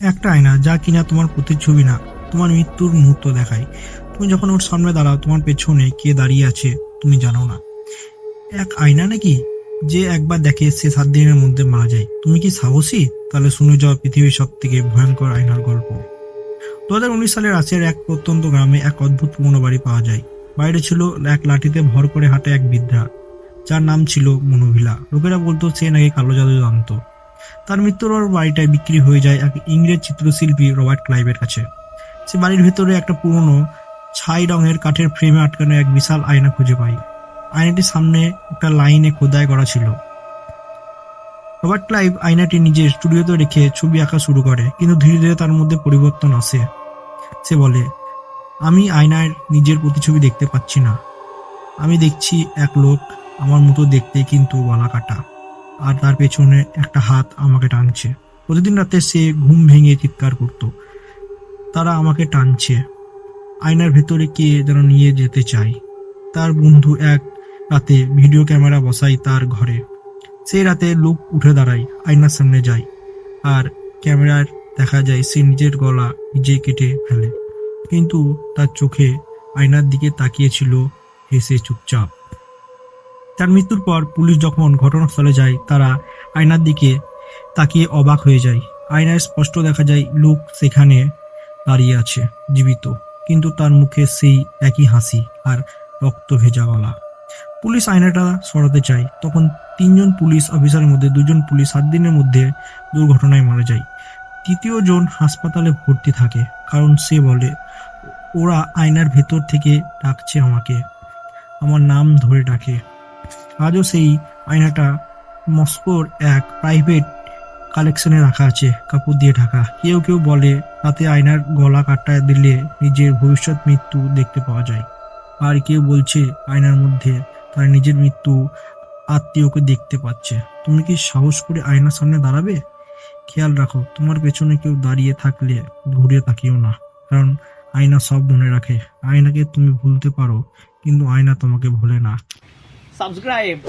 একটা আয়না যা কিনা তোমার প্রতিচ্ছবি না, তোমার মৃত্যুর মুহূর্ত দেখায়। তুমি যখন ওর সামনে দাঁড়াও, তোমার পেছনে কে দাঁড়িয়ে আছে তুমি জানো না। এক আয়না নাকি যে একবার দেখে সে 7 দিনের মধ্যে মারা যায়। তুমি কি সাহসী? তাহলে শুনে যাও পৃথিবীর সব থেকে ভয়ঙ্কর আয়নার গল্প। 2019 সালে রাশিয়ার এক প্রত্যন্ত গ্রামে এক অদ্ভুত পুরনো বাড়ি পাওয়া যায়। বাইরে ছিল এক লাঠিতে ভর করে হাঁটে এক বৃদ্ধা, যার নাম ছিল মনোভিলা। লোকেরা বলতো সে নাকি কালো জাদু জানতো। তার মৃত্যুর পর বাড়িটায় বিক্রি হয়ে যায় এক ইংরেজ চিত্রশিল্পী রবার্ট ক্লাইভের কাছে। সে বাড়ির ভেতরে একটা পুরনো ছাই রঙের কাঠের ফ্রেমে আটকানো এক বিশাল আয়না খুঁজে পায়। আয়নাটির সামনে একটা লাইনে খোদাই করা ছিল। রবার্ট ক্লাইভ আয়নাটি নিজের স্টুডিওতে রেখে ছবি আঁকা শুরু করে, কিন্তু ধীরে ধীরে তার মধ্যে পরিবর্তন আসে। সে বলে, আমি আয়নায় নিজের প্রতিছবি দেখতে পাচ্ছি না। আমি দেখছি এক লোক, আমার মতো দেখতে কিন্তু গলা কাটা, আর তার পেছনে একটা হাত আমাকে টানছে। প্রতিদিন রাতে সে ঘুম ভেঙে চিৎকার করত, তারা আমাকে টানছে। আয়নার ভেতরে কে যেন নিয়ে যেতে চায়। তার বন্ধু এক রাতে ভিডিও ক্যামেরা বসায় তার ঘরে। সেই রাতে লোক উঠে দাঁড়ায়, আয়নার সামনে যায়, আর ক্যামেরার দেখা যায় সে নিজের গলা নিজে কেটে ফেলে, কিন্তু তার চোখে আয়নার দিকে তাকিয়েছিল, হেসে চুপচাপ। তার মৃত্যুর পর পুলিশ যখন ঘটনাস্থলে যায়, তারা আয়নার দিকে তাকিয়ে অবাক হয়ে যায়। আয়নায় স্পষ্ট দেখা যায় লোক সেখানে দাঁড়িয়ে আছে, জীবিত, কিন্তু তার মুখে সেই একই হাসি আর রক্ত ভেজা গলা। পুলিশ আয়নাটা সরাতে চায়, তখন 3জন পুলিশ অফিসারের মধ্যে 2জন পুলিশ 7 দিনের মধ্যে দুর্ঘটনায় মারা যায়। 3য় জন হাসপাতালে ভর্তি থাকে, কারণ সে বলে, ওরা আয়নার ভেতর থেকে ডাকছে আমাকে, আমার নাম ধরে ডাকে। আজও সেই আয়নাটা মস্কোর এক প্রাইভেট কালেকশনে রাখা আছে, কাপড় দিয়ে ঢাকা। কেউ কেউ বলে তাতে আয়নার গলা কাটা দিলে নিজের ভবিষ্যৎ মৃত্যু দেখতে পাওয়া যায়, আর কেউ বলছে আয়নার মধ্যে তার নিজের মৃত্যু আত্মীয়কে দেখতে পাচ্ছে। তুমি কি সাহস করে আয়নার সামনে দাঁড়াবে? খেয়াল রাখো, তোমার পেছনে কেউ দাঁড়িয়ে থাকলে ঘুরে তাকিও না, কারণ আয়না সব মনে রাখে। আয়নাকে তুমি ভুলতে পারো, কিন্তু আয়না তোমাকে ভোলে না। Subscribe.